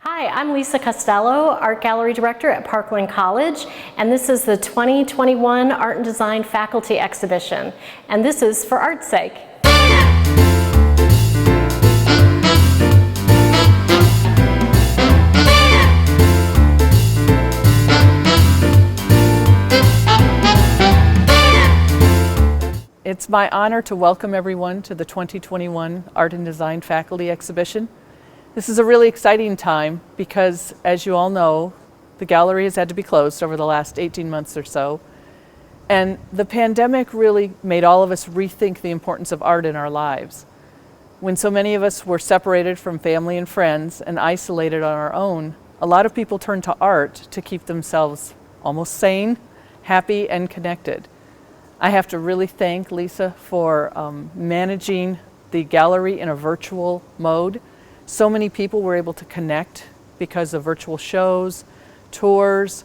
Hi, I'm Lisa Costello, Art Gallery Director at Parkland College, and this is the 2021 Art and Design Faculty Exhibition, and this is for art's sake. It's my honor to welcome everyone to the 2021 Art and Design Faculty Exhibition. This is a really exciting time because, as you all know, the gallery has had to be closed over the last 18 months or so. And the pandemic really made all of us rethink the importance of art in our lives. When so many of us were separated from family and friends and isolated on our own, a lot of people turned to art to keep themselves almost sane, happy, and connected. I have to really thank Lisa for managing the gallery in a virtual mode. So many people were able to connect because of virtual shows, tours,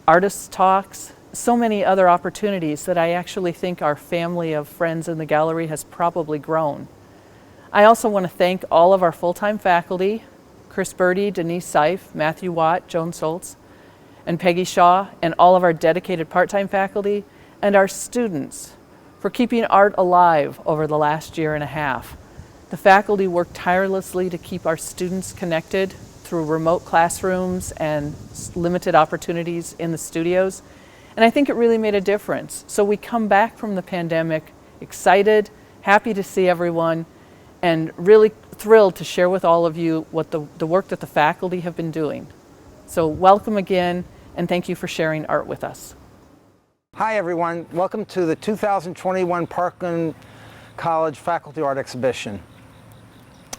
artists' talks, so many other opportunities that I actually think our family of friends in the gallery has probably grown. I also want to thank all of our full-time faculty, Chris Birdie, Denise Seif, Matthew Watt, Joan Stahls, and Peggy Shaw, and all of our dedicated part-time faculty, and our students for keeping art alive over the last year and a half. The faculty worked tirelessly to keep our students connected through remote classrooms and limited opportunities in the studios. And I think it really made a difference. So we come back from the pandemic excited, happy to see everyone, and really thrilled to share with all of you what the work that the faculty have been doing. So welcome again, and thank you for sharing art with us. Hi everyone, welcome to the 2021 Parkland College Faculty Art Exhibition.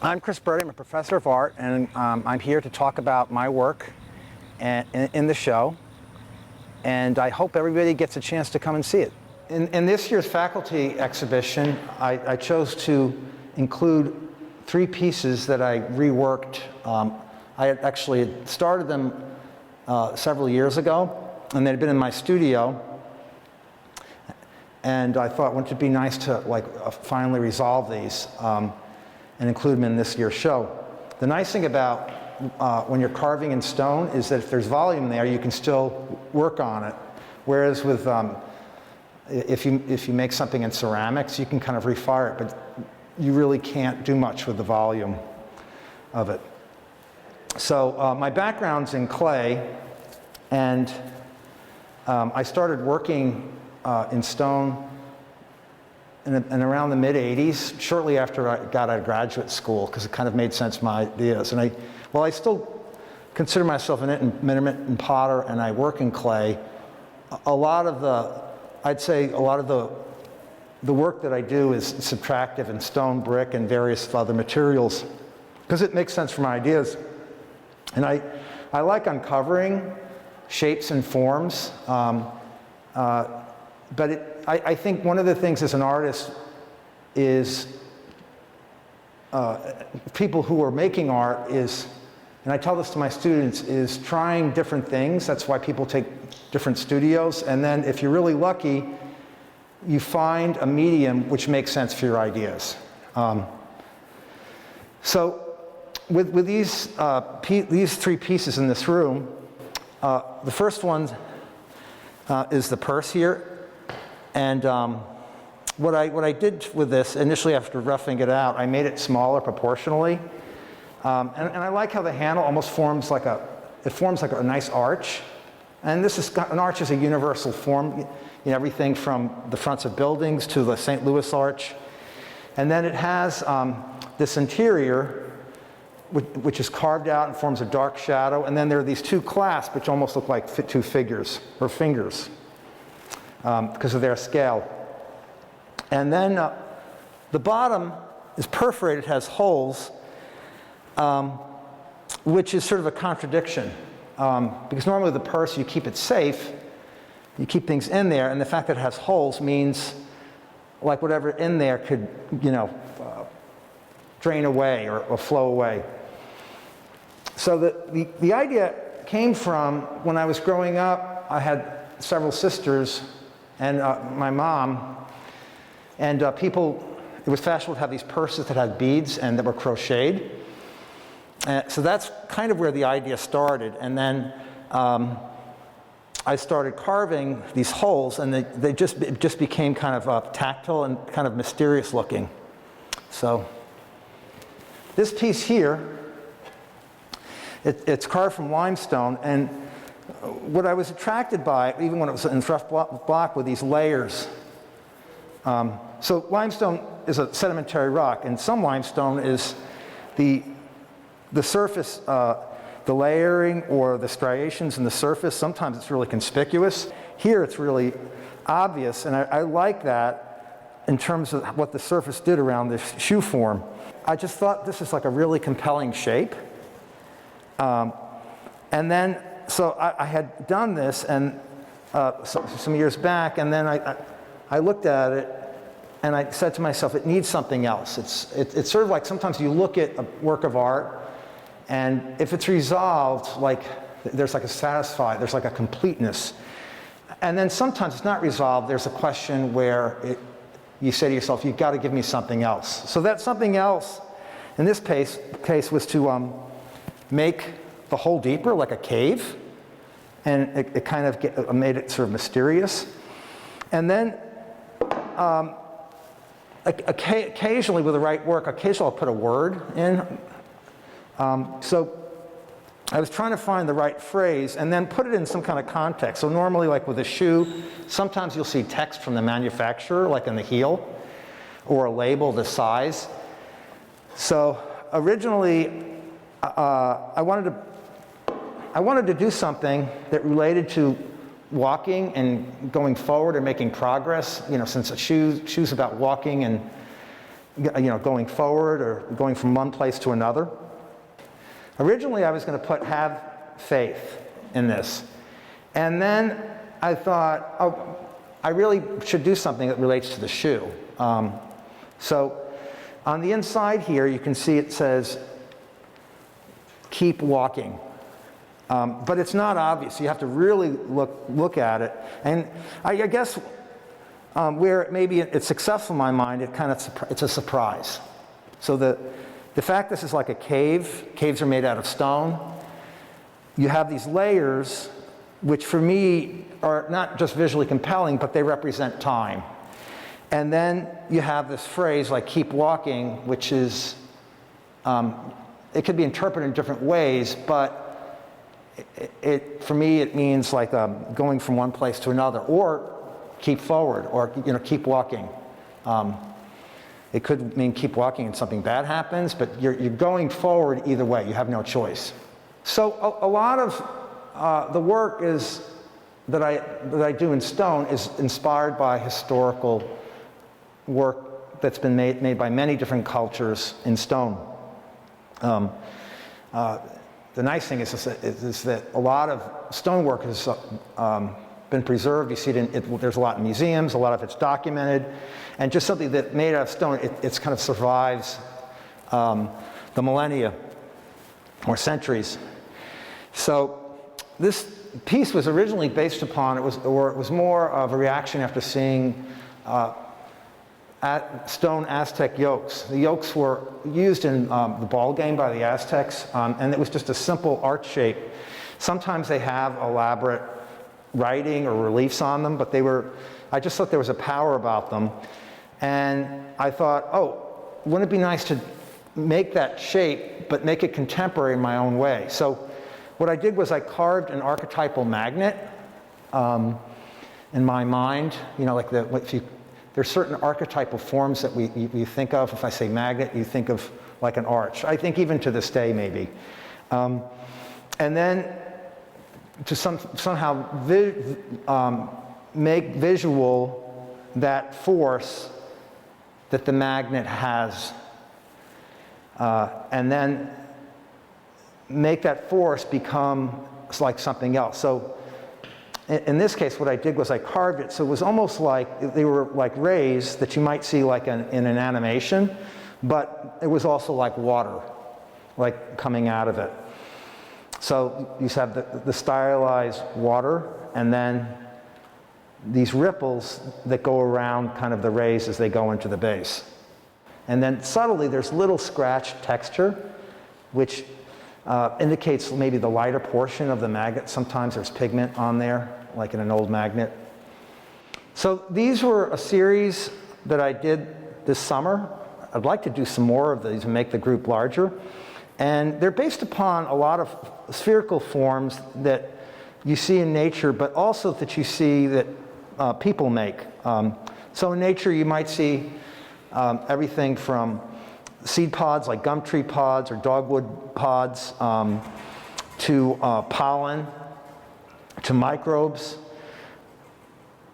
I'm Chris Birdie, I'm a professor of art, and I'm here to talk about my work in the show, and I hope everybody gets a chance to come and see it. In this year's faculty exhibition, I chose to include 3 pieces that I reworked. I had actually started them several years ago, and they'd been in my studio. And I thought, wouldn't it be nice to finally resolve these and include them in this year's show. The nice thing about when you're carving in stone is that if there's volume there, you can still work on it. Whereas with if you make something in ceramics, you can kind of refire it, but you really can't do much with the volume of it. So my background's in clay, and I started working in stone in around the mid-'80s, shortly after I got out of graduate school, because it kind of made sense to my ideas. And I still consider myself an intermittent potter, and I work in clay. I'd say a lot of the work that I do is subtractive in stone, brick, and various other materials, because it makes sense for my ideas. And I like uncovering shapes and forms. But I think one of the things as an artist is people who are making art is, and I tell this to my students, is trying different things. That's why people take different studios. And then if you're really lucky, you find a medium which makes sense for your ideas. So with these 3 pieces in this room, the first one is the purse here. And what I did with this, initially after roughing it out, I made it smaller proportionally. And I like how the handle almost forms like a nice arch. And an arch is a universal form, everything from the fronts of buildings to the St. Louis arch. And then it has this interior, which is carved out and forms a dark shadow. And then there are these 2 clasps, which almost look like 2 figures, or fingers. Because of their scale. And then the bottom is perforated, has holes, which is sort of a contradiction. Because normally with the purse, you keep it safe, you keep things in there, and the fact that it has holes means like whatever in there could, drain away or flow away. So the idea came from when I was growing up. I had several sisters and my mom, and it was fashionable to have these purses that had beads and that were crocheted. So that's kind of where the idea started. And then I started carving these holes, and it just became kind of tactile and kind of mysterious looking. So this piece here, it's carved from limestone, and what I was attracted by, even when it was in rough block, were these layers. So limestone is a sedimentary rock, and some limestone is the surface, the layering or the striations in the surface. Sometimes it's really conspicuous. Here it's really obvious, and I like that in terms of what the surface did around this shoe form. I just thought this is like a really compelling shape. And then, so I had done this and some years back, and then I looked at it and I said to myself, it needs something else. It's sort of like sometimes you look at a work of art, and if it's resolved, like there's like there's like a completeness. And then sometimes it's not resolved, there's a question where you say to yourself, you've got to give me something else. So that something else, in this case was to make the hole deeper, like a cave, and it kind of made it sort of mysterious. And then occasionally with the right work, occasionally I'll put a word in. So I was trying to find the right phrase and then put it in some kind of context. So normally, like with a shoe, sometimes you'll see text from the manufacturer, like in the heel, or a label, the size. So originally, I wanted to do something that related to walking and going forward and making progress. You know, since a shoe's about walking and going forward or going from one place to another. Originally, I was going to put "have faith" in this, and then I thought, oh, I really should do something that relates to the shoe. So on the inside here, you can see it says "keep walking." But it's not obvious. You have to really look at it. And I guess where maybe it's successful in my mind, it's a surprise. So the fact this is like a cave, caves are made out of stone. You have these layers, which for me are not just visually compelling, but they represent time. And then you have this phrase like "keep walking," which is, it could be interpreted in different ways, but for me, it means like going from one place to another, or keep forward, or keep walking. It could mean keep walking and something bad happens, but you're going forward either way. You have no choice. So a lot of the work that I do in stone is inspired by historical work that's been made by many different cultures in stone. The nice thing is that a lot of stonework has been preserved. You see there's a lot in museums, a lot of it's documented, and just something that made out of stone, it's kind of survives the millennia or centuries. So this piece was originally based upon, it was more of a reaction after seeing stone Aztec yokes. The yokes were used in the ball game by the Aztecs, and it was just a simple arch shape. Sometimes they have elaborate writing or reliefs on them, but I just thought there was a power about them. And I thought, oh, wouldn't it be nice to make that shape, but make it contemporary in my own way? So what I did was I carved an archetypal magnet in my mind. There's certain archetypal forms that you think of. If I say magnet, you think of like an arch. I think even to this day, maybe. And then to somehow make visual that force that the magnet has, and then make that force become like something else. So in this case, what I did was I carved it, so it was almost like they were like rays that you might see like in an animation, but it was also like water, like coming out of it. So you have the stylized water, and then these ripples that go around kind of the rays as they go into the base. And then subtly, there's little scratch texture, which indicates maybe the lighter portion of the magnet. Sometimes there's pigment on there, like in an old magnet. So these were a series that I did this summer. I'd like to do some more of these and make the group larger. And they're based upon a lot of spherical forms that you see in nature, but also that you see that people make. So in nature, you might see everything from seed pods like gum tree pods or dogwood pods to pollen, to microbes,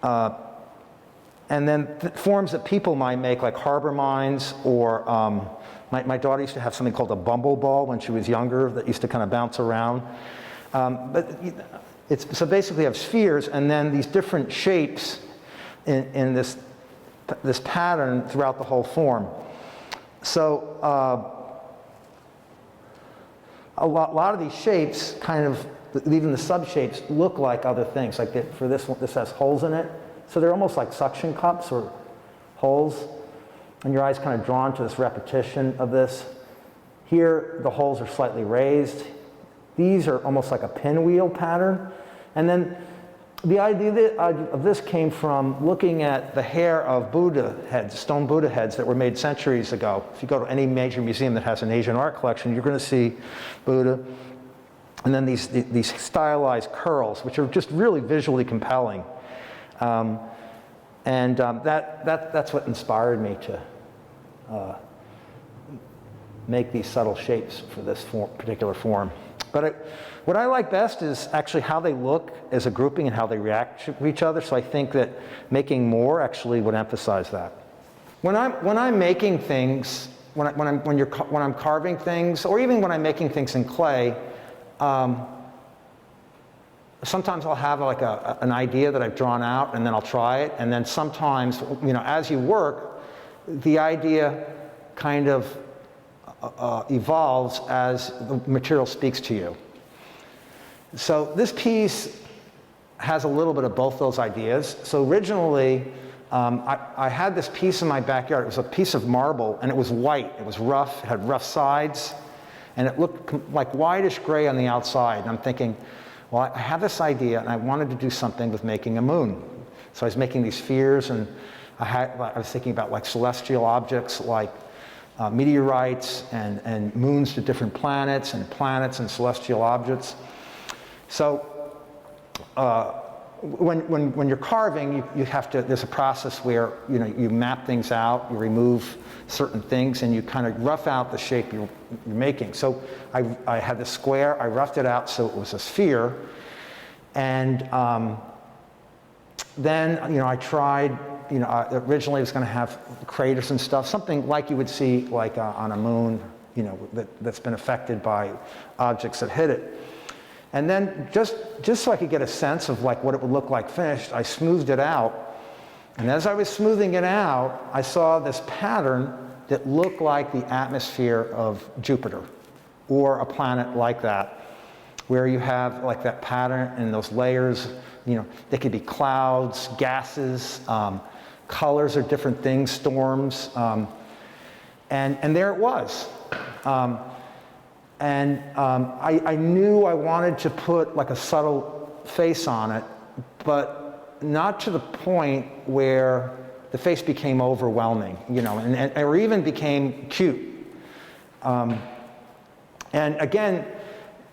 and then forms that people might make like harbor mines, or my daughter used to have something called a bumble ball when she was younger that used to kind of bounce around. So basically you have spheres and then these different shapes in this pattern throughout the whole form. So a lot of these shapes kind of, even the sub-shapes, look like other things. Like for this one, this has holes in it. So they're almost like suction cups or holes. And your eye's kind of drawn to this repetition of this. Here, the holes are slightly raised. These are almost like a pinwheel pattern. And then the idea of this came from looking at the hair of Buddha heads, stone Buddha heads that were made centuries ago. If you go to any major museum that has an Asian art collection, you're going to see Buddha. And then these stylized curls, which are just really visually compelling. That's what inspired me to make these subtle shapes for this particular form. But what I like best is actually how they look as a grouping and how they react to each other. So I think that making more actually would emphasize that. When I'm making things, when I'm carving things, or even when I'm making things in clay, sometimes I'll have like an idea that I've drawn out, and then I'll try it. And then sometimes, as you work, the idea kind of evolves as the material speaks to you. So this piece has a little bit of both those ideas. So originally, I had this piece in my backyard. It was a piece of marble, and it was white. It was rough. It had rough sides, and it looked like whitish gray on the outside. And I'm thinking, well, I have this idea, and I wanted to do something with making a moon. So I was making these spheres, and I was thinking about like celestial objects, like meteorites and moons to different planets and celestial objects. So when you're carving, you have to, there's a process where you map things out, you remove certain things, and you kind of rough out the shape you're making. So I had this square, I roughed it out so it was a sphere, and then I tried. Originally it was going to have craters and stuff, something like you would see like on a moon, that's been affected by objects that hit it. And then just so I could get a sense of like what it would look like finished, I smoothed it out. And as I was smoothing it out, I saw this pattern that looked like the atmosphere of Jupiter or a planet like that, where you have like that pattern and those layers. They could be clouds, gases, colors are different things, storms, and there it was. I knew I wanted to put like a subtle face on it, but not to the point where the face became overwhelming, or even became cute. And again,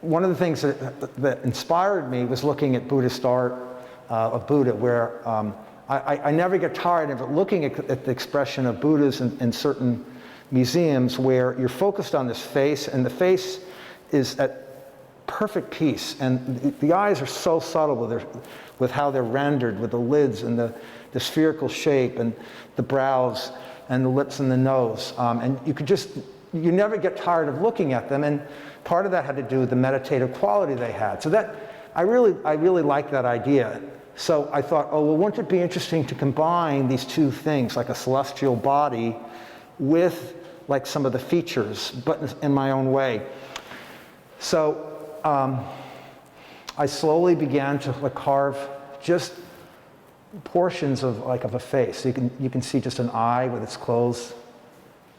one of the things that inspired me was looking at Buddhist art of Buddha, where I never get tired of looking at the expression of Buddhas in certain museums where you're focused on this face, and the face is at perfect peace, and the eyes are so subtle with how they're rendered, with the lids and the spherical shape and the brows and the lips and the nose, and you never get tired of looking at them, and part of that had to do with the meditative quality they had. So that I really liked that idea. So I thought, wouldn't it be interesting to combine these two things, like a celestial body with like some of the features, but in my own way. So I slowly began to carve just portions of a face. So you can see just an eye with its closed,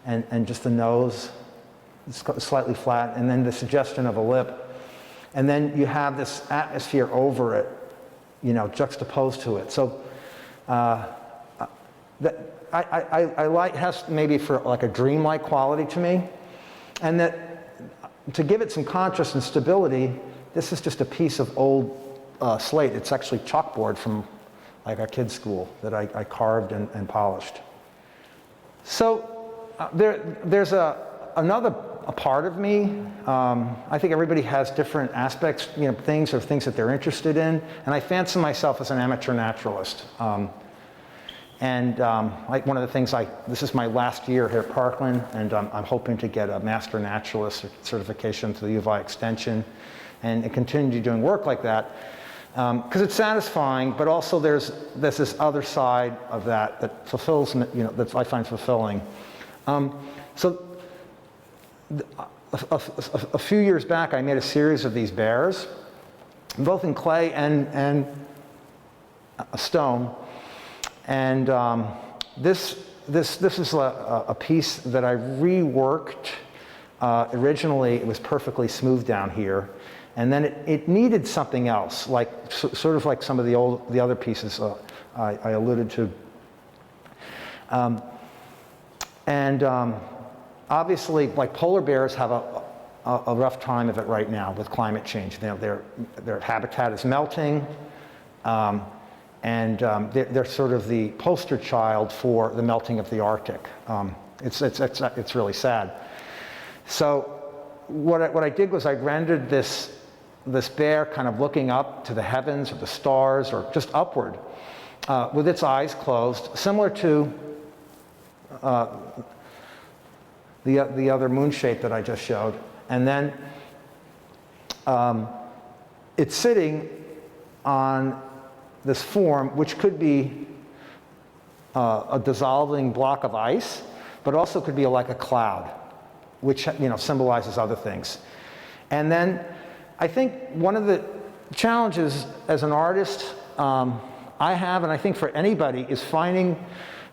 and just the nose, slightly flat, and then the suggestion of a lip. And then you have this atmosphere over it, you know, juxtaposed to it. So that I like, has maybe for like a dreamlike quality to me. And that to give it some contrast and stability, this is just a piece of old slate. It's actually chalkboard from like a kid's school that I carved and polished. So there's another part of me. I think everybody has different aspects, you know, things that they're interested in. And I fancy myself as an amateur naturalist. Like one of the things, this is my last year here at Parkland, and I'm hoping to get a Master Naturalist certification through the U of I Extension and continue doing work like that. Because it's satisfying, but also there's this other side of that fulfills, you know, that I find fulfilling. So a few years back, I made a series of these bears, both in clay and stone. And this is a piece that I reworked. Originally, it was perfectly smooth down here. And then it needed something else, like sort of like some of the other pieces I alluded to. Obviously, like polar bears have a rough time of it right now with climate change. Their habitat is melting, and they're sort of the poster child for the melting of the Arctic. It's really sad. So what I did was I rendered this bear kind of looking up to the heavens or the stars or just upward with its eyes closed, similar to the other moon shape that I just showed. And then it's sitting on this form, which could be a dissolving block of ice, but also could be like a cloud, which, you know, symbolizes other things. And then I think one of the challenges as an artist I have, and I think for anybody, is finding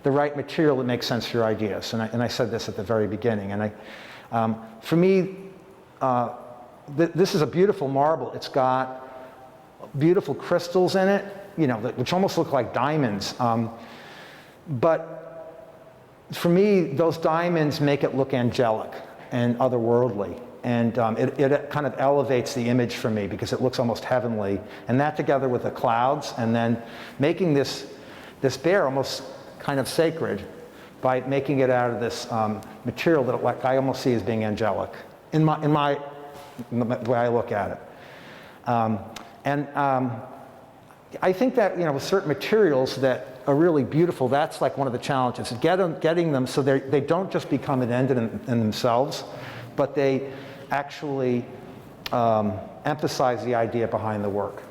the right material that makes sense for your ideas. And I said this at the very beginning. And for me, this is a beautiful marble. It's got beautiful crystals in it, you know, which almost look like diamonds. But for me, those diamonds make it look angelic and otherworldly. And it kind of elevates the image for me because it looks almost heavenly. And that together with the clouds, and then making this bear almost kind of sacred by making it out of this material that like I almost see as being angelic in the way I look at it. I think that, you know, with certain materials that are really beautiful, that's like one of the challenges, getting them so they don't just become an end in themselves, but they actually emphasize the idea behind the work.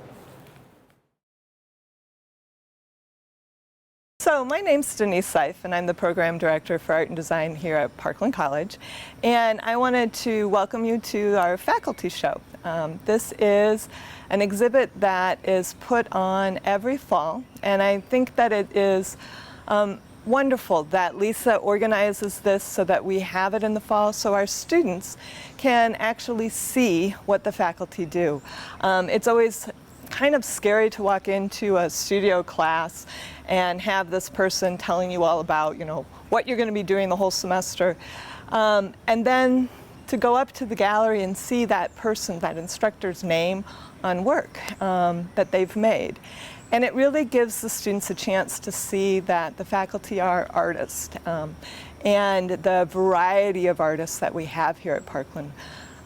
So my name's Denise Seif, and I'm the Program Director for Art and Design here at Parkland College. And I wanted to welcome you to our faculty show. This is an exhibit that is put on every fall, and I think that it is wonderful that Lisa organizes this so that we have it in the fall so our students can actually see what the faculty do. It's always kind of scary to walk into a studio class and have this person telling you all about, you know, what you're going to be doing the whole semester. And then to go up to the gallery and see that person, that instructor's name on work that they've made. And it really gives the students a chance to see that the faculty are artists and the variety of artists that we have here at Parkland.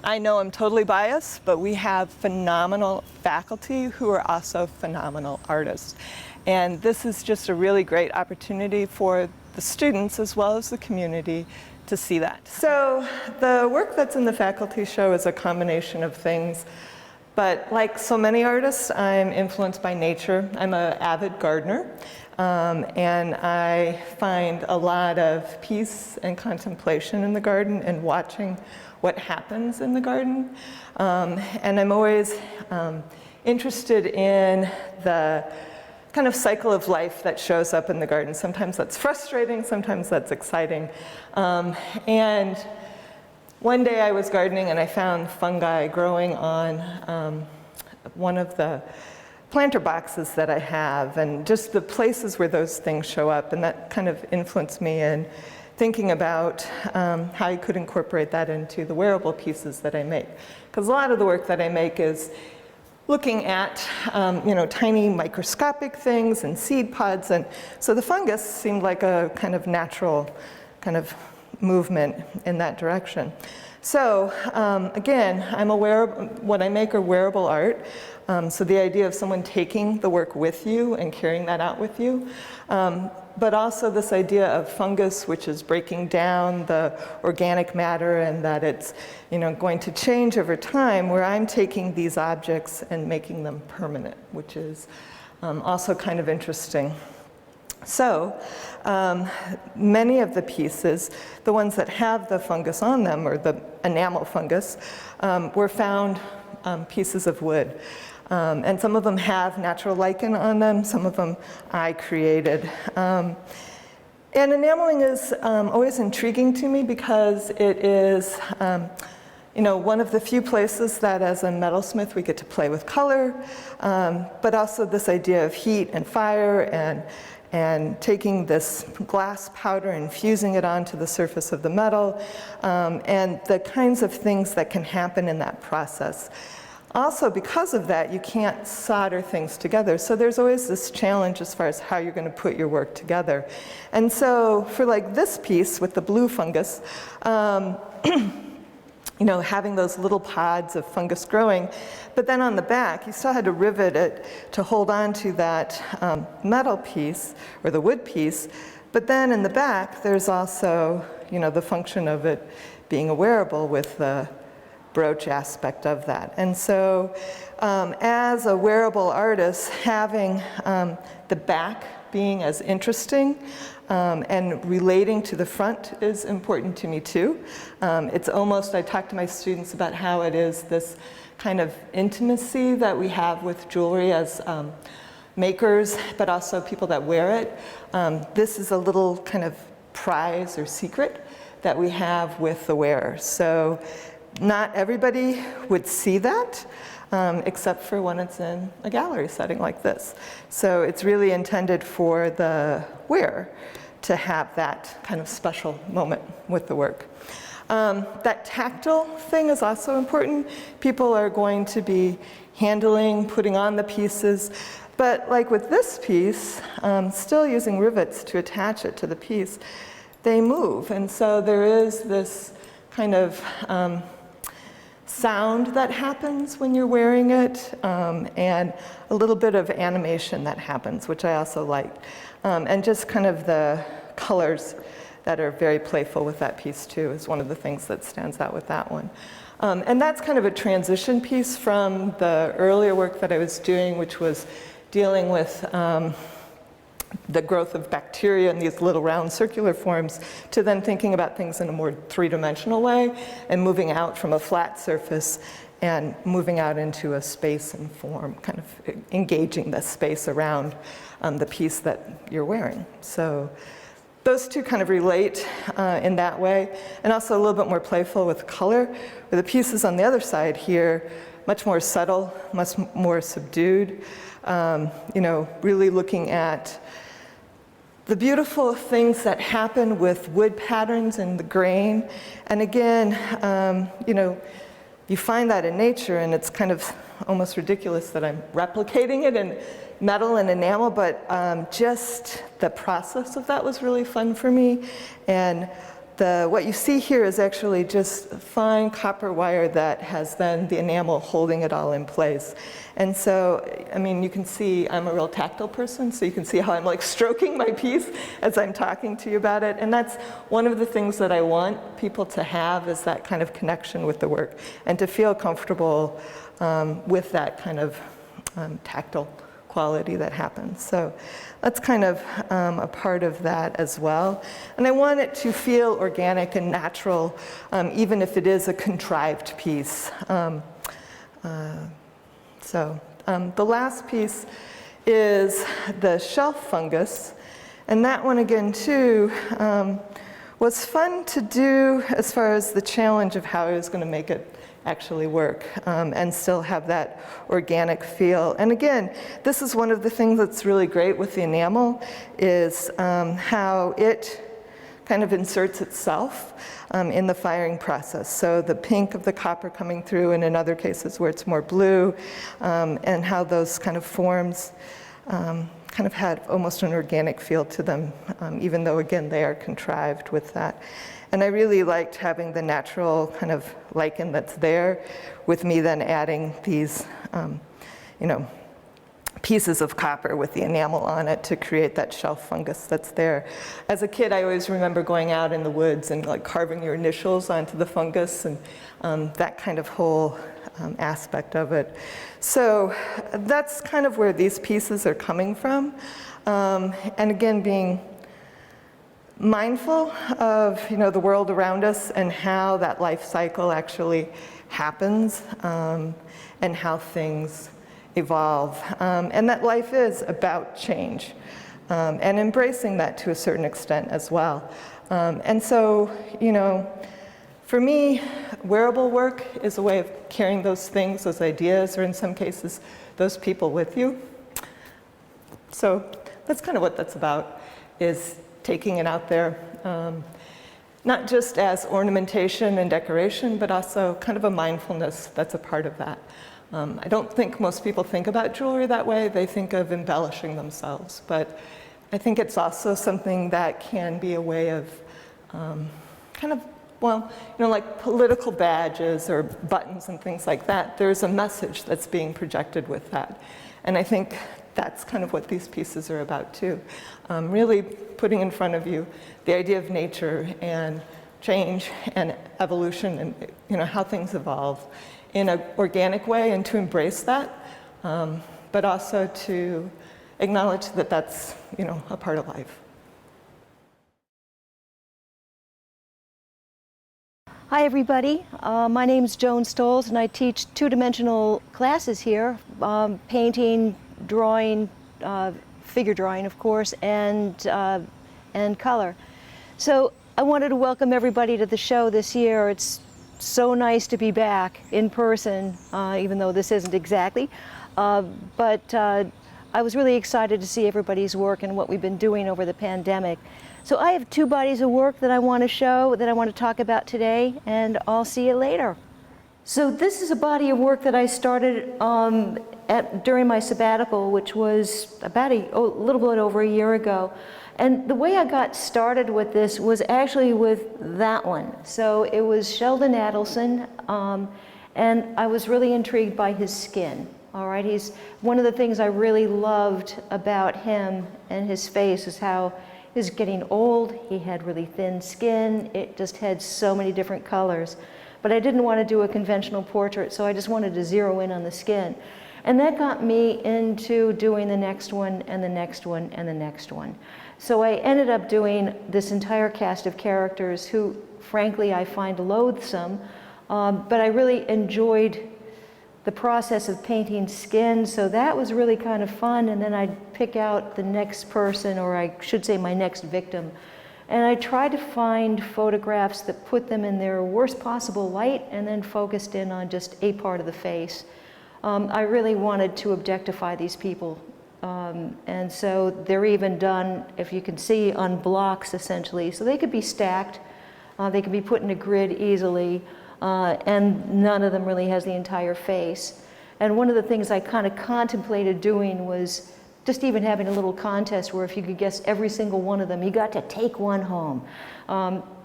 I know I'm totally biased, but we have phenomenal faculty who are also phenomenal artists. And this is just a really great opportunity for the students as well as the community to see that. So the work that's in the faculty show is a combination of things. But like so many artists, I'm influenced by nature. I'm an avid gardener, and I find a lot of peace and contemplation in the garden and watching what happens in the garden. And I'm always interested in the kind of cycle of life that shows up in the garden. Sometimes that's frustrating, sometimes that's exciting. And one day I was gardening and I found fungi growing on one of the planter boxes that I have, and just the places where those things show up, and that kind of influenced me in thinking about how you could incorporate that into the wearable pieces that I make. Because a lot of the work that I make is looking at tiny microscopic things and seed pods, and so the fungus seemed like a kind of natural kind of movement in that direction. So again, I'm aware of what I make are wearable art. So the idea of someone taking the work with you and carrying that out with you. But also this idea of fungus, which is breaking down the organic matter and that it's going to change over time, where I'm taking these objects and making them permanent, which is also kind of interesting. So many of the pieces, the ones that have the fungus on them, or the enamel fungus, were found pieces of wood. And some of them have natural lichen on them, some of them I created. And enameling is always intriguing to me because it is one of the few places that as a metalsmith we get to play with color, but also this idea of heat and fire and taking this glass powder and fusing it onto the surface of the metal, and the kinds of things that can happen in that process. Also, because of that, you can't solder things together. So there's always this challenge as far as how you're going to put your work together. And so for like this piece with the blue fungus, having those little pods of fungus growing, but then on the back, you still had to rivet it to hold on to that metal piece or the wood piece. But then in the back, there's also, the function of it being a wearable with the brooch aspect of that. And so as a wearable artist, having the back being as interesting and relating to the front is important to me too. It's almost, I talk to my students about how it is this kind of intimacy that we have with jewelry as makers, but also people that wear it. This is a little kind of prize or secret that we have with the wearer. So not everybody would see that, except for when it's in a gallery setting like this. So it's really intended for the wearer to have that kind of special moment with the work. That tactile thing is also important. People are going to be handling, putting on the pieces, but like with this piece, still using rivets to attach it to the piece, they move. And so there is this kind of sound that happens when you're wearing it, and a little bit of animation that happens, which I also like. And just kind of the colors that are very playful with that piece too is one of the things that stands out with that one. And that's kind of a transition piece from the earlier work that I was doing, which was dealing with the growth of bacteria in these little round circular forms, to then thinking about things in a more three-dimensional way and moving out from a flat surface and moving out into a space and form, kind of engaging the space around the piece that you're wearing. So those two kind of relate in that way, and also a little bit more playful with color, where the pieces on the other side here, much more subtle, much more subdued, really looking at the beautiful things that happen with wood patterns and the grain. And again, you find that in nature, and it's kind of almost ridiculous that I'm replicating it in metal and enamel, but just the process of that was really fun for me. And what you see here is actually just fine copper wire that has then the enamel holding it all in place. And so, I mean, you can see I'm a real tactile person, so you can see how I'm like stroking my piece as I'm talking to you about it. And that's one of the things that I want people to have, is that kind of connection with the work and to feel comfortable with that kind of tactile quality that happens. So that's kind of a part of that as well. And I want it to feel organic and natural, even if it is a contrived piece. The last piece is the shelf fungus. And that one again too was fun to do as far as the challenge of how I was going to make it actually work and still have that organic feel. And again, this is one of the things that's really great with the enamel is how it kind of inserts itself in the firing process. So the pink of the copper coming through, and in other cases where it's more blue, and how those kind of forms kind of had almost an organic feel to them, even though, again, they are contrived with that. And I really liked having the natural kind of lichen that's there, with me then adding these, you know, pieces of copper with the enamel on it to create that shelf fungus that's there. As a kid, I always remember going out in the woods and like carving your initials onto the fungus and that kind of whole aspect of it. So that's kind of where these pieces are coming from. And again, being mindful of, you know, the world around us and how that life cycle actually happens and how things evolve, and that life is about change, and embracing that to a certain extent as well. And so, you know, for me, wearable work is a way of carrying those things, those ideas, or in some cases, those people with you. So that's kind of what that's about, is taking it out there, not just as ornamentation and decoration, but also kind of a mindfulness that's a part of that. I don't think most people think about jewelry that way. They think of embellishing themselves, but I think it's also something that can be a way of kind of, well, you know, like political badges or buttons and things like that. There's a message that's being projected with that. And I think that's kind of what these pieces are about too. Really putting in front of you the idea of nature and change and evolution and, you know, how things evolve in an organic way, and to embrace that, but also to acknowledge that that's, you know, a part of life. Hi everybody, my name's Joan Stahls and I teach two-dimensional classes here, painting, drawing, figure drawing of course, and color. So I wanted to welcome everybody to the show this year. It's so nice to be back in person, even though this isn't exactly, but I was really excited to see everybody's work and what we've been doing over the pandemic. So I have two bodies of work that I want to show, that I want to talk about today, and I'll see you later. So this is a body of work that I started during my sabbatical, which was about a little bit over a year ago. And the way I got started with this was actually with that one. So it was Sheldon Adelson, and I was really intrigued by his skin. All right, he's one of the things I really loved about him and his face is how he was getting old. He had really thin skin. It just had so many different colors. But I didn't want to do a conventional portrait, so I just wanted to zero in on the skin. And that got me into doing the next one and the next one and the next one. So I ended up doing this entire cast of characters who, frankly, I find loathsome, but I really enjoyed the process of painting skin, so that was really kind of fun. And then I'd pick out the next person, or I should say my next victim, and I tried to find photographs that put them in their worst possible light and then focused in on just a part of the face. I really wanted to objectify these people. And so they're even done, if you can see, on blocks essentially. So they could be stacked, they could be put in a grid easily, and none of them really has the entire face. And one of the things I kind of contemplated doing was just even having a little contest where if you could guess every single one of them, you got to take one home.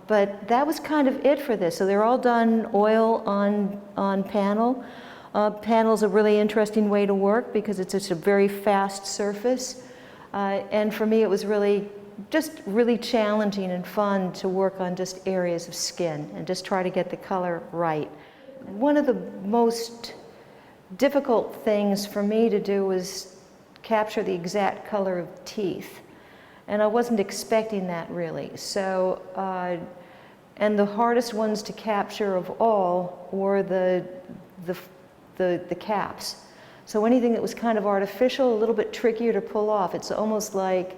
But that was kind of it for this. So they're all done oil on panel. Panel's a really interesting way to work because it's just a very fast surface. And for me, it was really challenging and fun to work on just areas of skin and just try to get the color right. One of the most difficult things for me to do was capture the exact color of teeth. And I wasn't expecting that really. So, and the hardest ones to capture of all were the caps. So anything that was kind of artificial, a little bit trickier to pull off. It's almost like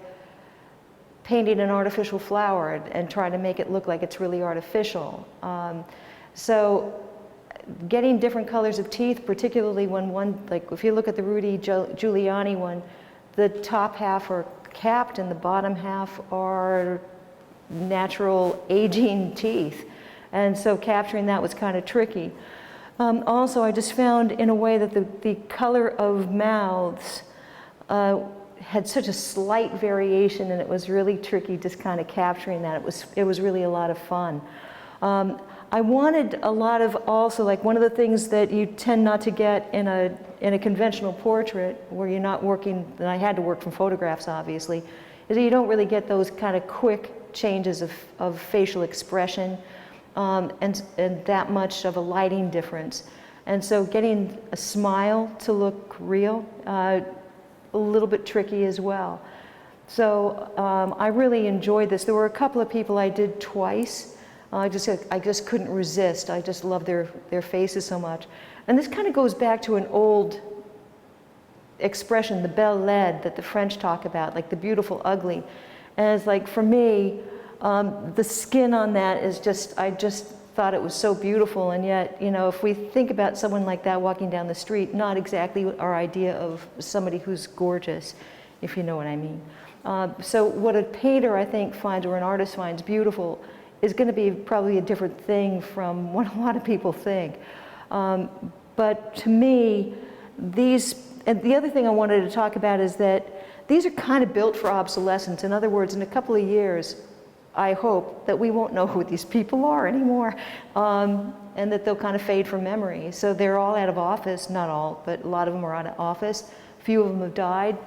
painting an artificial flower and trying to make it look like it's really artificial. So getting different colors of teeth, particularly when one, like if you look at the Rudy Giuliani one, the top half are capped and the bottom half are natural aging teeth. And so capturing that was kind of tricky. Also, I just found in a way that the color of mouths had such a slight variation, and it was really tricky just kind of capturing that. It was really a lot of fun. I wanted a lot of also, like one of the things that you tend not to get in a conventional portrait where you're not working, and I had to work from photographs obviously, is that you don't really get those kind of quick changes of facial expression and that much of a lighting difference. And so getting a smile to look real, a little bit tricky as well. So I really enjoyed this. There were a couple of people I did twice. I just couldn't resist. I just love their faces so much. And this kind of goes back to an old expression, the belle laide, that the French talk about, like the beautiful ugly. And it's like, for me, the skin on that is just, I just thought it was so beautiful. And yet, you know, if we think about someone like that walking down the street, not exactly our idea of somebody who's gorgeous, if you know what I mean. So what a painter, I think, finds, or an artist finds beautiful, is going to be probably a different thing from what a lot of people think. But to me, and the other thing I wanted to talk about is that these are kind of built for obsolescence. In other words, in a couple of years, I hope that we won't know who these people are anymore, and that they'll kind of fade from memory. So they're all out of office, not all, but a lot of them are out of office. A few of them have died,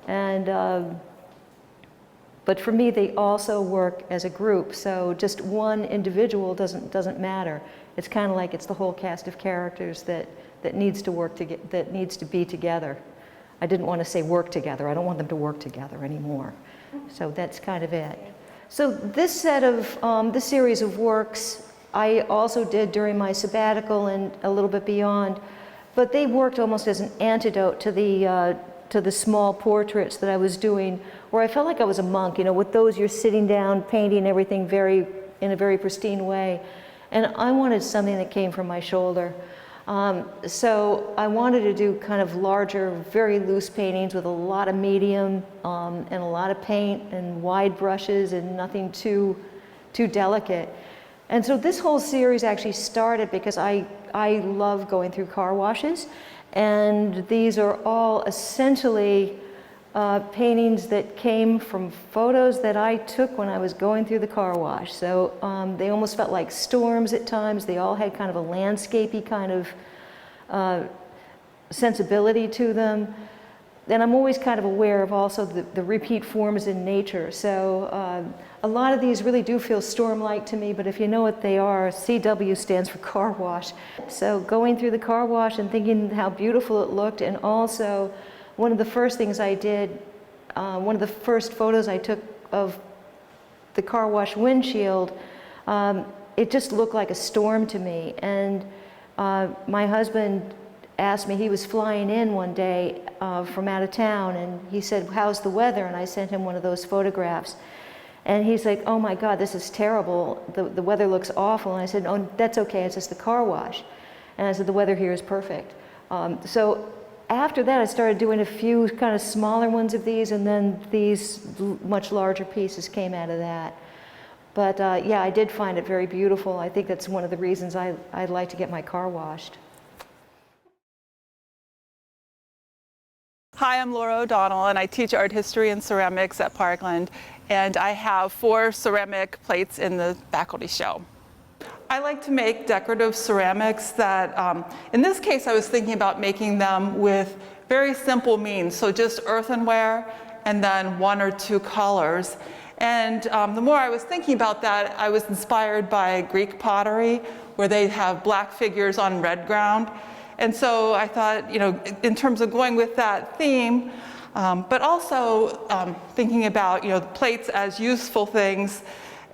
and but for me, they also work as a group. So just one individual doesn't matter. It's kind of like it's the whole cast of characters that needs to work that needs to be together. I didn't want to say work together. I don't want them to work together anymore. So that's kind of it. So this set of this series of works I also did during my sabbatical and a little bit beyond, but they worked almost as an antidote to the small portraits that I was doing, where I felt like I was a monk. You know, with those you're sitting down, painting everything in a very pristine way, and I wanted something that came from my shoulder. So I wanted to do kind of larger, very loose paintings with a lot of medium and a lot of paint and wide brushes and nothing too delicate. And so this whole series actually started because I love going through car washes, and these are all essentially paintings that came from photos that I took when I was going through the car wash. So they almost felt like storms at times. They all had kind of a landscapey kind of sensibility to them. And I'm always kind of aware of also the repeat forms in nature. So a lot of these really do feel storm-like to me, but if you know what they are, CW stands for car wash. So going through the car wash and thinking how beautiful it looked, and also one of the first things I did, one of the first photos I took of the car wash windshield, it just looked like a storm to me. And my husband asked me, he was flying in one day from out of town, and he said, "How's the weather?" And I sent him one of those photographs. And he's like, "Oh my God, this is terrible. The weather looks awful." And I said, "Oh, that's okay, it's just the car wash." And I said, "The weather here is perfect." So after that, I started doing a few kind of smaller ones of these, and then these much larger pieces came out of that. But yeah, I did find it very beautiful. I think that's one of the reasons I'd like to get my car washed. Hi, I'm Laura O'Donnell, and I teach art history and ceramics at Parkland, and I have 4 ceramic plates in the faculty show. I like to make decorative ceramics that, in this case, I was thinking about making them with very simple means, so just earthenware and then 1 or 2 colors. And the more I was thinking about that, I was inspired by Greek pottery, where they have black figures on red ground. And so I thought, you know, in terms of going with that theme, but also thinking about, you know, plates as useful things.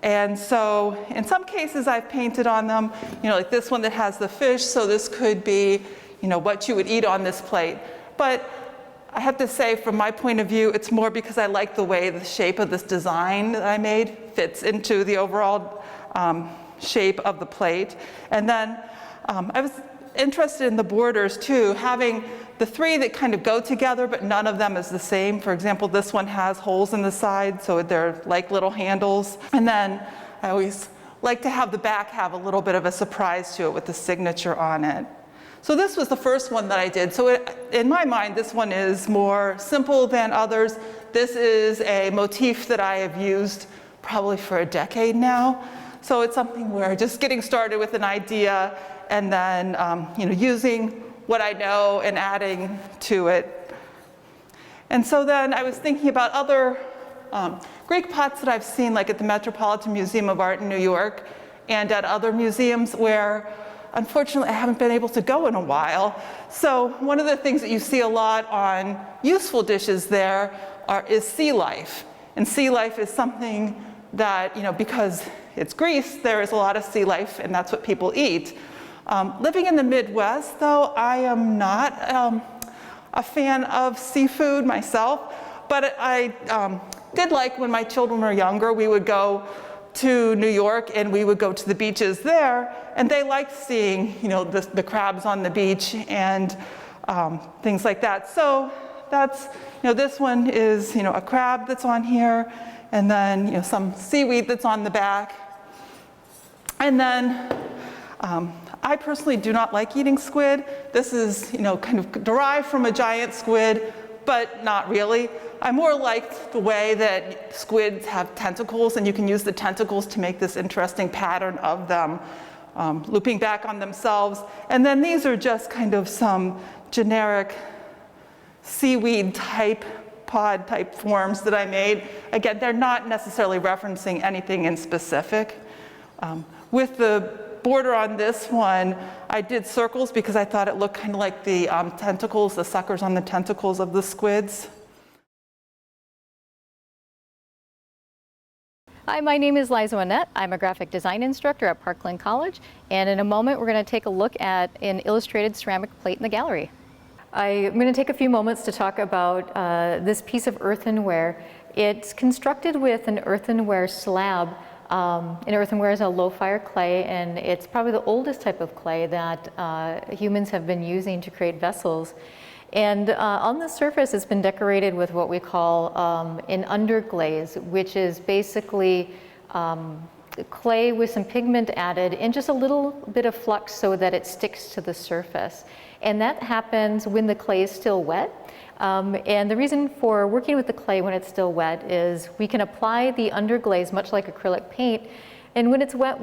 And so in some cases I've painted on them, you know, like this one that has the fish, so this could be, you know, what you would eat on this plate. But I have to say, from my point of view, it's more because I like the way the shape of this design that I made fits into the overall shape of the plate. And then I was interested in the borders too, having the three that kind of go together, but none of them is the same. For example, this one has holes in the side, so they're like little handles. And then I always like to have the back have a little bit of a surprise to it with the signature on it. So this was the first one that I did. So in my mind, this one is more simple than others. This is a motif that I have used probably for a decade now. So it's something where just getting started with an idea and then using what I know and adding to it. And so then I was thinking about other Greek pots that I've seen, like at the Metropolitan Museum of Art in New York and at other museums where unfortunately I haven't been able to go in a while. So one of the things that you see a lot on useful dishes there is sea life. And sea life is something that, because it's Greece, there is a lot of sea life and that's what people eat. Living in the Midwest, though, I am not a fan of seafood myself, but I did like when my children were younger, we would go to New York and we would go to the beaches there, and they liked seeing, the crabs on the beach and things like that. So that's, this one is, a crab that's on here, and then, some seaweed that's on the back. And then I personally do not like eating squid. This is, kind of derived from a giant squid, but not really. I more like the way that squids have tentacles, and you can use the tentacles to make this interesting pattern of them looping back on themselves. And then these are just kind of some generic seaweed type, pod type forms that I made. Again, they're not necessarily referencing anything in specific. With the border on this one, I did circles because I thought it looked kind of like the tentacles, the suckers on the tentacles of the squids. Hi, my name is Liza Annette. I'm a graphic design instructor at Parkland College, and in a moment we're going to take a look at an illustrated ceramic plate in the gallery. I'm going to take a few moments to talk about this piece of earthenware. It's constructed with an earthenware slab. And earthenware is a low-fire clay, and it's probably the oldest type of clay that humans have been using to create vessels. And on the surface, it's been decorated with what we call an underglaze, which is basically clay with some pigment added and just a little bit of flux so that it sticks to the surface. And that happens when the clay is still wet. And the reason for working with the clay when it's still wet is we can apply the underglaze much like acrylic paint, and when it's wet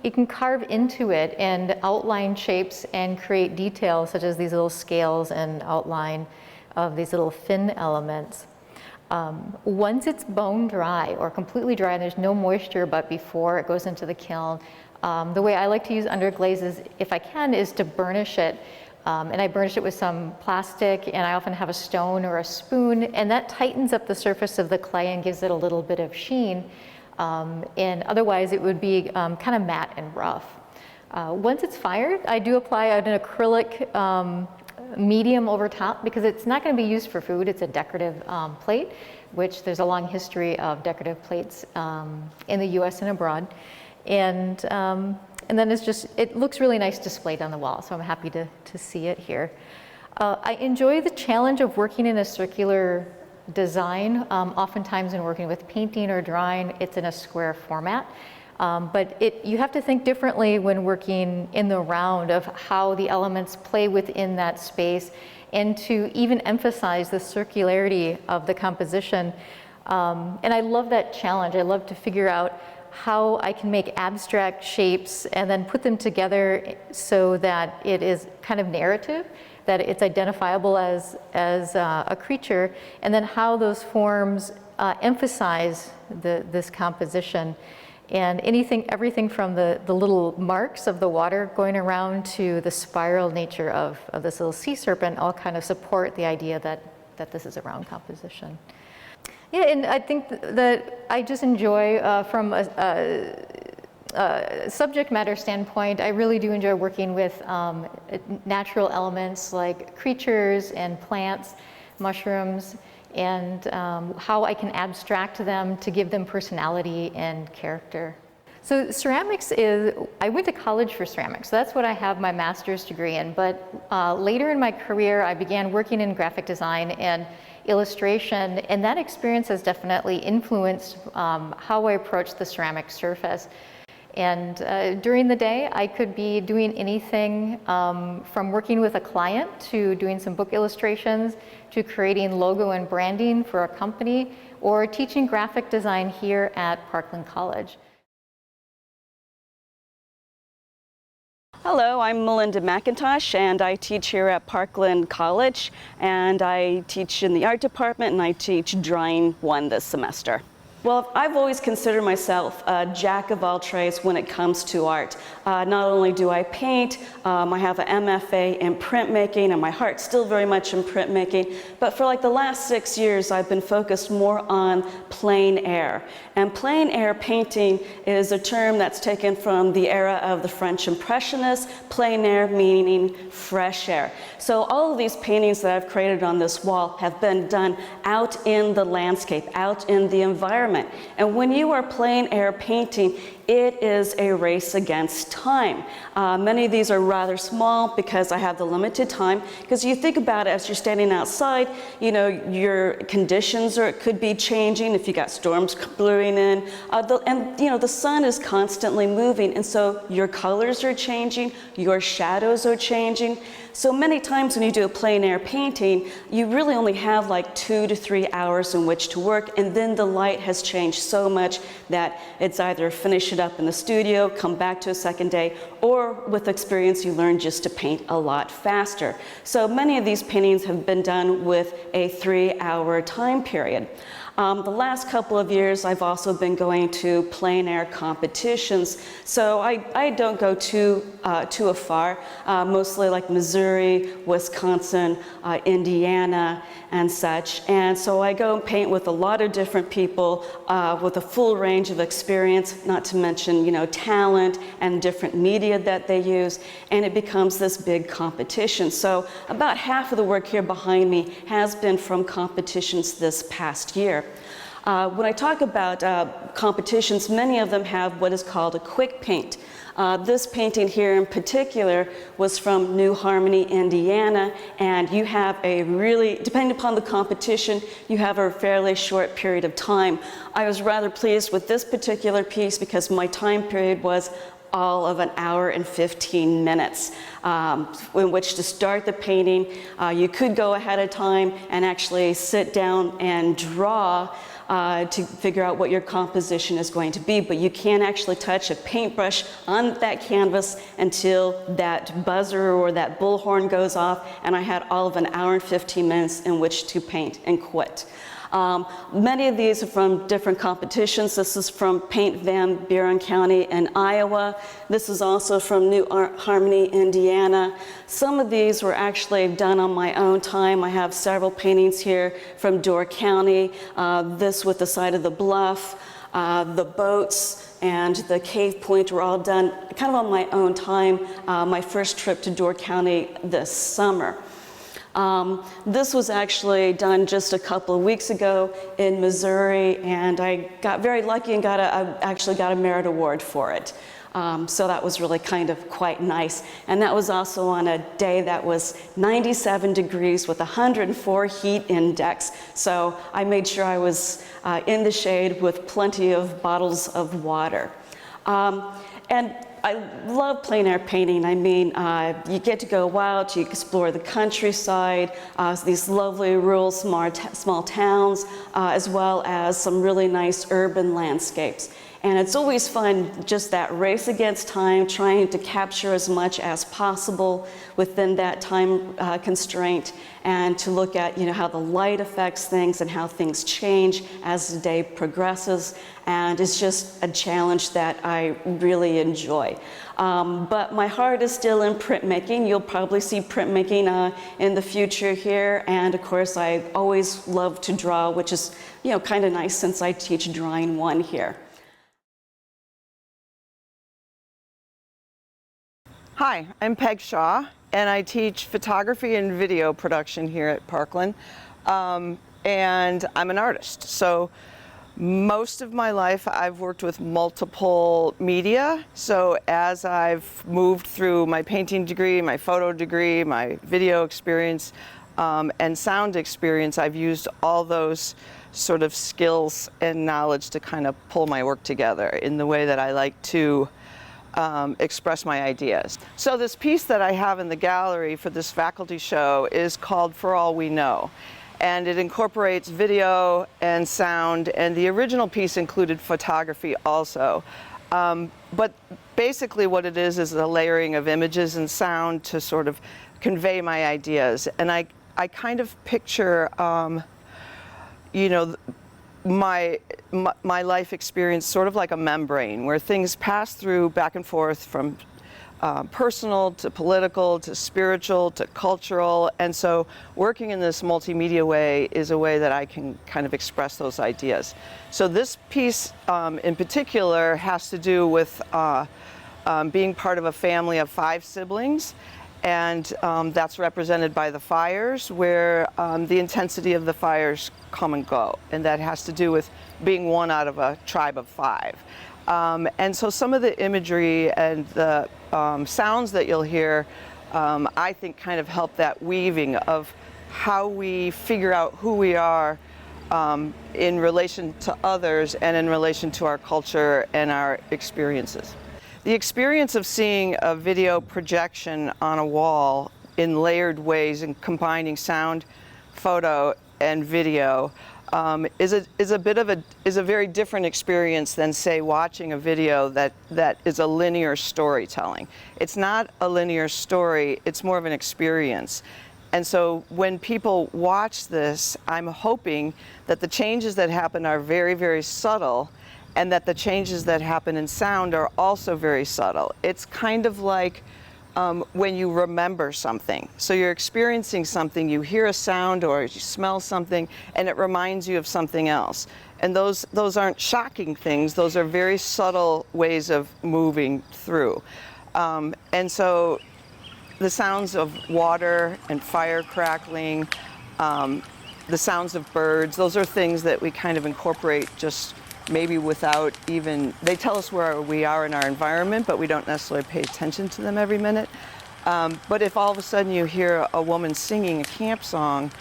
it can carve into it and outline shapes and create details such as these little scales and outline of these little fin elements. Once it's bone dry or completely dry and there's no moisture but before it goes into the kiln, the way I like to use underglazes, if I can, is to burnish it. And I burnish it with some plastic, and I often have a stone or a spoon, and that tightens up the surface of the clay and gives it a little bit of sheen. And otherwise it would be kind of matte and rough. Once it's fired, I do apply an acrylic medium over top because it's not going to be used for food. It's a decorative plate, which there's a long history of decorative plates in the US and abroad. And then it looks really nice displayed on the wall, so I'm happy to see it here. I enjoy the challenge of working in a circular design. Oftentimes when working with painting or drawing, it's in a square format. But you have to think differently when working in the round of how the elements play within that space and to even emphasize the circularity of the composition. And I love that challenge. I love to figure out how I can make abstract shapes and then put them together so that it is kind of narrative, that it's identifiable as a creature, and then how those forms emphasize this composition. And everything from the little marks of the water going around to the spiral nature of this little sea serpent all kind of support the idea that this is a round composition. Yeah, and I think that I just enjoy, from a subject matter standpoint, I really do enjoy working with natural elements like creatures and plants mushrooms, and how I can abstract them to give them personality and character. So ceramics is, I went to college for ceramics, so that's what I have my master's degree in, but later in my career I began working in graphic design and illustration, and that experience has definitely influenced how I approach the ceramic surface. And during the day, I could be doing anything from working with a client to doing some book illustrations to creating logo and branding for a company or teaching graphic design here at Parkland College. Hello, I'm Melinda McIntosh, and I teach here at Parkland College, and I teach in the art department, and I teach Drawing 1 this semester. Well, I've always considered myself a jack of all trades when it comes to art. Not only do I paint, I have an MFA in printmaking, and my heart's still very much in printmaking, but for like the last 6 years I've been focused more on plein air. And plein air painting is a term that's taken from the era of the French Impressionists, plein air meaning fresh air. So all of these paintings that I've created on this wall have been done out in the landscape, out in the environment. And when you are plein air painting, it is a race against time. Many of these are rather small because I have the limited time. Because you think about it as you're standing outside, you know, your conditions could be changing if you got storms brewing in. And you know, the sun is constantly moving, and so your colors are changing, your shadows are changing. So many times when you do a plein air painting, you really only have like 2 to 3 hours in which to work, and then the light has changed so much that it's either finish it up in the studio, come back to a second day, or with experience you learn just to paint a lot faster. So many of these paintings have been done with a 3-hour time period. The last couple of years I've also been going to plein air competitions, so I don't go too afar, mostly like Missouri, Wisconsin, Indiana, and such. And so I go and paint with a lot of different people with a full range of experience, not to mention, you know, talent and different media that they use, and it becomes this big competition. So about half of the work here behind me has been from competitions this past year. When I talk about competitions, many of them have what is called a quick paint. This painting here in particular was from New Harmony, Indiana, and you have a really, depending upon the competition, you have a fairly short period of time. I was rather pleased with this particular piece because my time period was all of 1 hour and 15 minutes in which to start the painting. You could go ahead of time and actually sit down and draw to figure out what your composition is going to be, but you can't actually touch a paintbrush on that canvas until that buzzer or that bullhorn goes off, and I had all of 1 hour and 15 minutes in which to paint and quit. Many of these are from different competitions. This is from Paint Van Buren County in Iowa. This is also from New Harmony, Indiana. Some of these were actually done on my own time. I have several paintings here from Door County. This with the side of the bluff, the boats, and the cave point were all done kind of on my own time. My first trip to Door County this summer. This was actually done just a couple of weeks ago in Missouri, and I got very lucky and I actually got a merit award for it. So that was really kind of quite nice. And that was also on a day that was 97 degrees with 104 heat index. So I made sure I was in the shade with plenty of bottles of water. And I love plein air painting. I mean, you get to go out, you explore the countryside, these lovely rural small towns, as well as some really nice urban landscapes. And it's always fun, just that race against time, trying to capture as much as possible within that time constraint, and to look at, you know, how the light affects things and how things change as the day progresses. And it's just a challenge that I really enjoy. But my heart is still in printmaking. You'll probably see printmaking in the future here. And of course, I always love to draw, which is, you know, kind of nice since I teach Drawing 1 here. Hi, I'm Peg Shaw, and I teach photography and video production here at Parkland. and I'm an artist. So most of my life I've worked with multiple media. So as I've moved through my painting degree, my photo degree, my video experience, and sound experience, I've used all those sort of skills and knowledge to kind of pull my work together in the way that I like to express my ideas. So this piece that I have in the gallery for this faculty show is called For All We Know. And it incorporates video and sound, and the original piece included photography also. But basically what it is a layering of images and sound to sort of convey my ideas. And I kind of picture, you know, my life experience sort of like a membrane where things pass through back and forth from personal to political to spiritual to cultural, and so working in this multimedia way is a way that I can kind of express those ideas. So this piece in particular has to do with being part of a family of 5 siblings, and that's represented by the fires, where the intensity of the fires come and go, and that has to do with being one out of a tribe of 5. And so some of the imagery and the sounds that you'll hear, I think kind of help that weaving of how we figure out who we are in relation to others and in relation to our culture and our experiences. The experience of seeing a video projection on a wall in layered ways and combining sound, photo, and video is a very different experience than, say, watching a video that is a linear storytelling. It's not a linear story, it's more of an experience. And so when people watch this, I'm hoping that the changes that happen are very, very subtle, and that the changes that happen in sound are also very subtle. It's kind of like when you remember something. So you're experiencing something, you hear a sound or you smell something, and it reminds you of something else. And those aren't shocking things, those are very subtle ways of moving through. And so the sounds of water and fire crackling, the sounds of birds, those are things that we kind of incorporate just maybe without even, they tell us where we are in our environment, but we don't necessarily pay attention to them every minute. But if all of a sudden you hear a woman singing a camp song,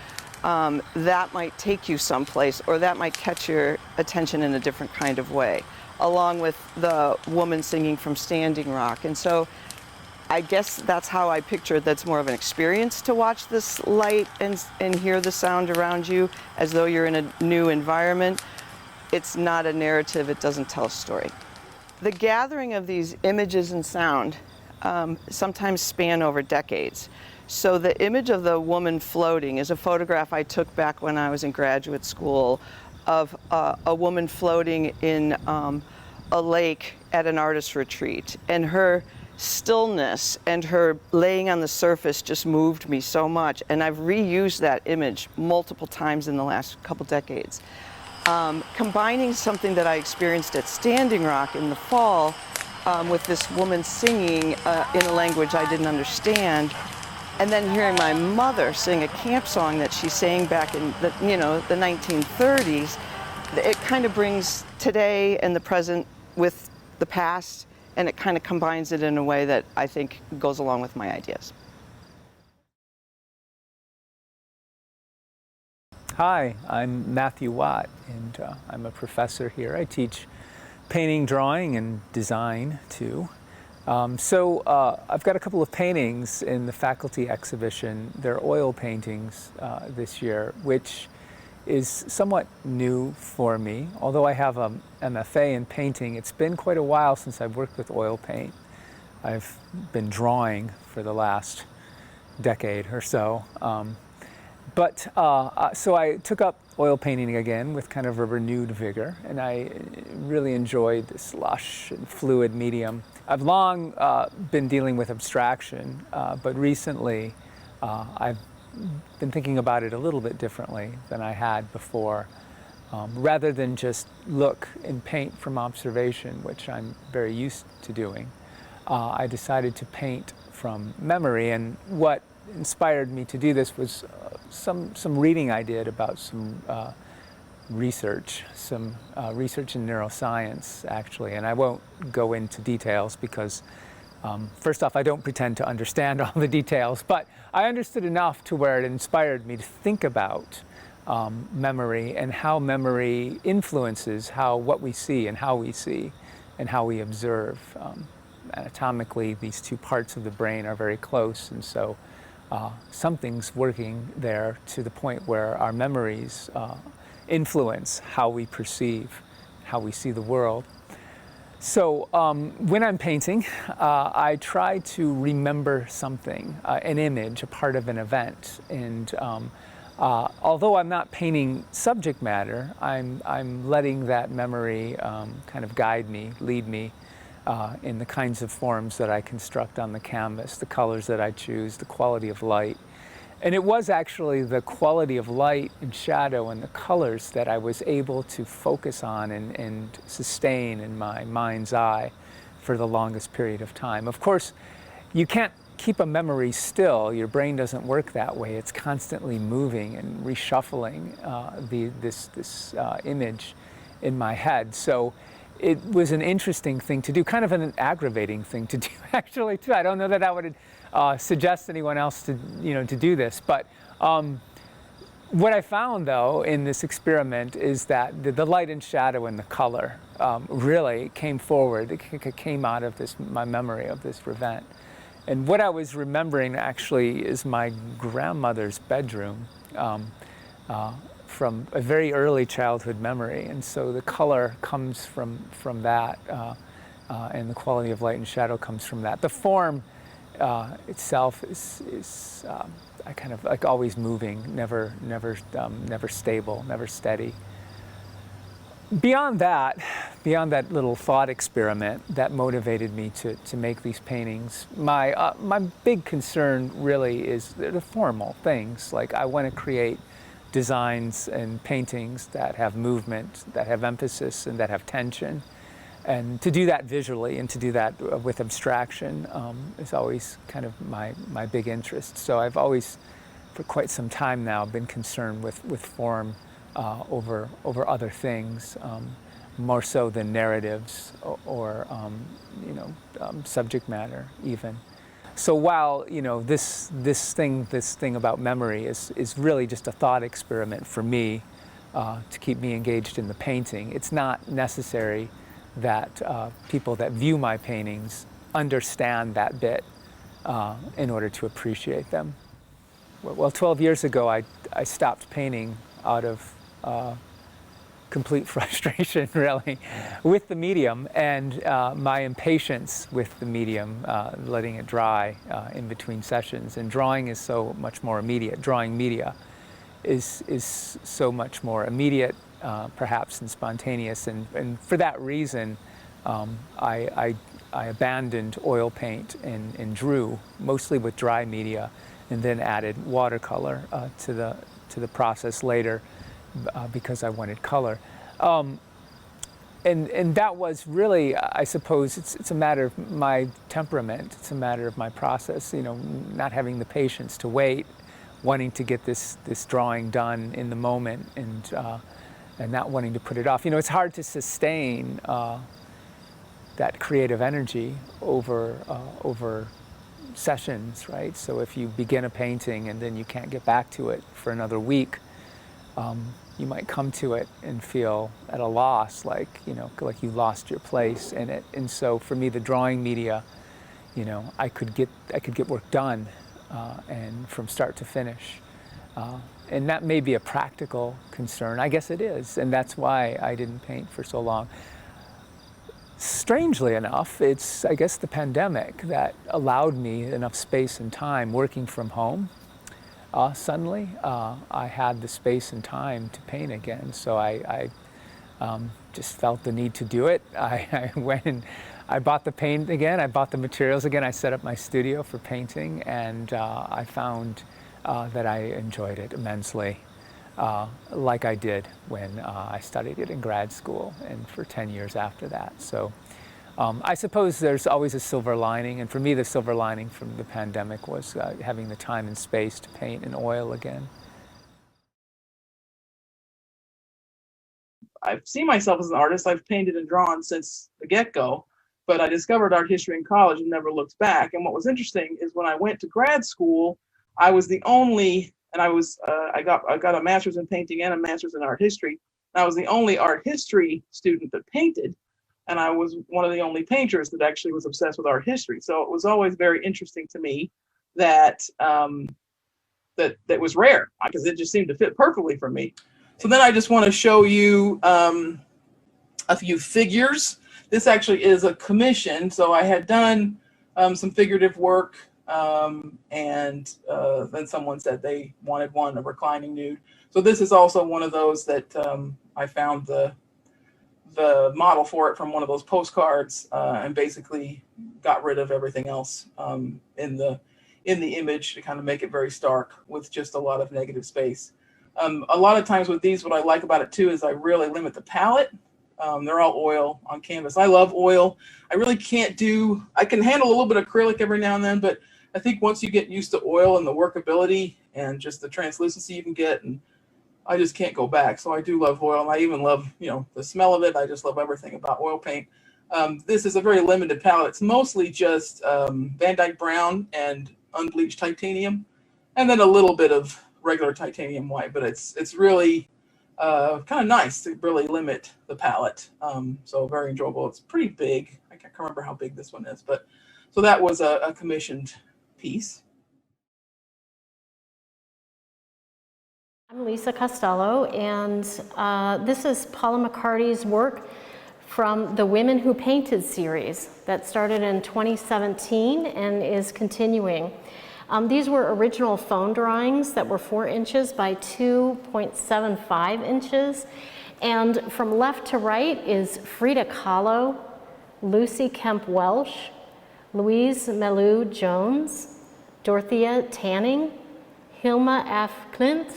that might take you someplace, or that might catch your attention in a different kind of way, along with the woman singing from Standing Rock. And so I guess that's how I picture it. That's more of an experience to watch this light and hear the sound around you as though you're in a new environment. It's not a narrative, it doesn't tell a story. The gathering of these images and sound sometimes span over decades. So the image of the woman floating is a photograph I took back when I was in graduate school of a woman floating in a lake at an artist retreat. And her stillness and her laying on the surface just moved me so much. And I've reused that image multiple times in the last couple decades. Combining something that I experienced at Standing Rock in the fall with this woman singing in a language I didn't understand, and then hearing my mother sing a camp song that she sang back in the 1930s, it kind of brings today and the present with the past, and it kind of combines it in a way that I think goes along with my ideas. Hi, I'm Matthew Watt, and I'm a professor here. I teach painting, drawing, and design too. I've got a couple of paintings in the faculty exhibition. They're oil paintings this year, which is somewhat new for me. Although I have an MFA in painting, it's been quite a while since I've worked with oil paint. I've been drawing for the last decade or so. So I took up oil painting again with kind of a renewed vigor, and I really enjoyed this lush and fluid medium. I've long been dealing with abstraction, but recently I've been thinking about it a little bit differently than I had before. Rather than just look and paint from observation, which I'm very used to doing, I decided to paint from memory, and what inspired me to do this was some reading I did about some research in neuroscience, actually. And I won't go into details because, first off, I don't pretend to understand all the details, but I understood enough to where it inspired me to think about memory and how memory influences what we see and how we observe. Anatomically, these two parts of the brain are very close, and so something's working there to the point where our memories influence how we perceive, how we see the world. So when I'm painting, I try to remember something, an image, a part of an event. And although I'm not painting subject matter, I'm letting that memory kind of guide me, lead me in the kinds of forms that I construct on the canvas, the colors that I choose, the quality of light. And it was actually the quality of light and shadow and the colors that I was able to focus on and sustain in my mind's eye for the longest period of time. Of course, you can't keep a memory still. Your brain doesn't work that way. It's constantly moving and reshuffling this image in my head. So it was an interesting thing to do, kind of an aggravating thing to do, actually, too. I don't know that I would suggest anyone else to do this, but what I found, though, in this experiment is that the light and shadow and the color really came forward. It came out of my memory of this event. And what I was remembering, actually, is my grandmother's bedroom from a very early childhood memory. And so the color comes from that, and the quality of light and shadow comes from that. The form itself is kind of like always moving, never stable, never steady. Beyond that little thought experiment that motivated me to make these paintings, my big concern really is the formal things. Like, I want to create designs and paintings that have movement, that have emphasis, and that have tension. And to do that visually and to do that with abstraction is always kind of my big interest. So I've always, for quite some time now, been concerned with form over other things, more so than narratives or subject matter even. So while this thing about memory is really just a thought experiment for me to keep me engaged in the painting, it's not necessary that people that view my paintings understand that bit in order to appreciate them. Well, 12 years ago, I stopped painting out of complete frustration, really, with the medium and my impatience with the medium, letting it dry in between sessions. And drawing is so much more immediate. Drawing media is so much more immediate, perhaps, and spontaneous. And for that reason, I abandoned oil paint and drew mostly with dry media, and then added watercolor to the process later. Because I wanted color. And that was really, I suppose, it's a matter of my temperament. It's a matter of my process, not having the patience to wait, wanting to get this drawing done in the moment, and not wanting to put it off. It's hard to sustain that creative energy over sessions, right? So if you begin a painting and then you can't get back to it for another week, you might come to it and feel at a loss, like you lost your place in it. And so for me, the drawing media, I could get work done, and from start to finish. And that may be a practical concern. I guess it is, and that's why I didn't paint for so long. Strangely enough, it's, I guess, the pandemic that allowed me enough space and time working from home. Suddenly, I had the space and time to paint again, so I just felt the need to do it. I went and I bought the paint again, I bought the materials again, I set up my studio for painting, and I found that I enjoyed it immensely, like I did when I studied it in grad school and for 10 years after that. So I suppose there's always a silver lining, and for me the silver lining from the pandemic was having the time and space to paint in oil again. I've seen myself as an artist. I've painted and drawn since the get-go, but I discovered art history in college and never looked back. And what was interesting is when I went to grad school, I was the only, and I got a master's in painting and a master's in art history. I was the only art history student that painted, and I was one of the only painters that actually was obsessed with art history. So it was always very interesting to me that that was rare, because it just seemed to fit perfectly for me. So then I just want to show you a few figures. This actually is a commission. So I had done some figurative work, and then someone said they wanted one, a reclining nude. So this is also one of those that I found the model for it from one of those postcards, and basically got rid of everything else in the image to kind of make it very stark with just a lot of negative space. A lot of times with these, what I like about it too is I really limit the palette. They're all oil on canvas. I love oil. I really can't I can handle a little bit of acrylic every now and then, but I think once you get used to oil and the workability and just the translucency you can get, and I just can't go back. So I do love oil, and I even love, the smell of it. I just love everything about oil paint. This is a very limited palette. It's mostly just Van Dyke brown and unbleached titanium, and then a little bit of regular titanium white, but it's really kind of nice to really limit the palette. So very enjoyable. It's pretty big. I can't remember how big this one is, but so that was a commissioned piece. I'm Lisa Costello, and this is Paula Mccarty's work from the Women Who Painted series that started in 2017 and is continuing. These were original phone drawings that were 4 inches by 2.75 inches. And from left to right is Frida Kahlo, Lucy Kemp Welsh, Louise Melou Jones, Dorothea Tanning, Hilma F. Klint,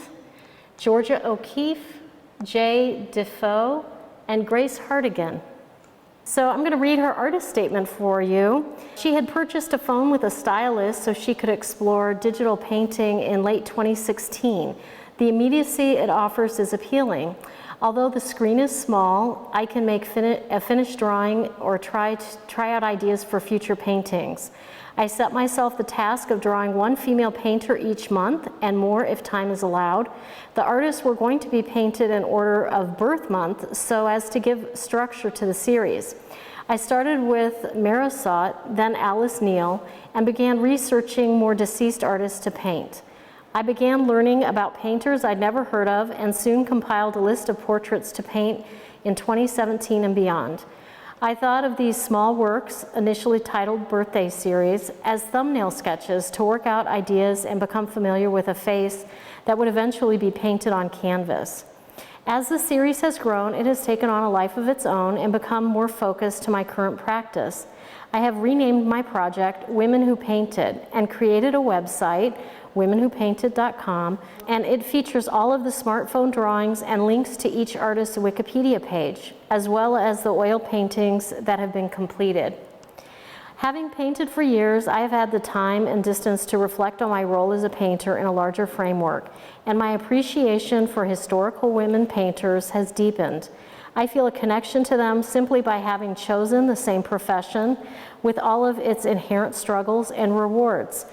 Georgia O'Keeffe, Jay Defoe, and Grace Hartigan. So I'm going to read her artist statement for you. She had purchased a phone with a stylus so she could explore digital painting in late 2016. The immediacy it offers is appealing. Although the screen is small, I can make a finished drawing or try out ideas for future paintings. I set myself the task of drawing 1 female painter each month, and more if time is allowed. The artists were going to be painted in order of birth month so as to give structure to the series. I started with Marisot, then Alice Neal, and began researching more deceased artists to paint. I began learning about painters I'd never heard of, and soon compiled a list of portraits to paint in 2017 and beyond. I thought of these small works, initially titled Birthday Series, as thumbnail sketches to work out ideas and become familiar with a face that would eventually be painted on canvas. As the series has grown, it has taken on a life of its own and become more focused to my current practice. I have renamed my project Women Who Painted and created a website, womenwhopainted.com, and it features all of the smartphone drawings and links to each artist's Wikipedia page, as well as the oil paintings that have been completed. Having painted for years, I have had the time and distance to reflect on my role as a painter in a larger framework, and my appreciation for historical women painters has deepened. I feel a connection to them simply by having chosen the same profession with all of its inherent struggles and rewards.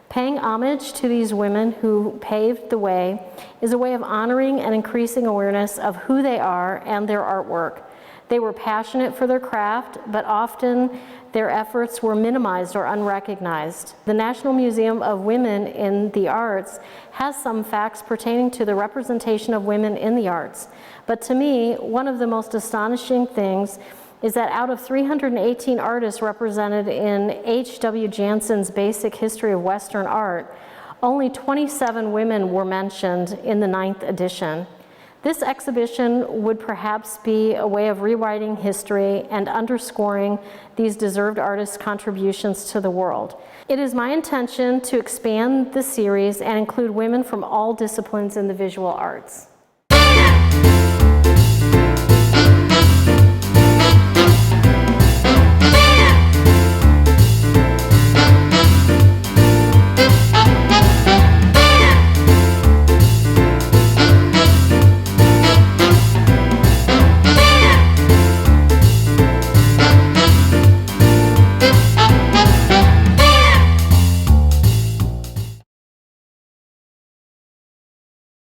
Paying homage to these women who paved the way is a way of honoring and increasing awareness of who they are and their artwork. They were passionate for their craft, but often their efforts were minimized or unrecognized. The National Museum of Women in the Arts has some facts pertaining to the representation of women in the arts. But to me, one of the most astonishing things is that out of 318 artists represented in H.W. Jansen's Basic History of Western Art, only 27 women were mentioned in the 9th edition. This exhibition would perhaps be a way of rewriting history and underscoring these deserved artists' contributions to the world. It is my intention to expand the series and include women from all disciplines in the visual arts.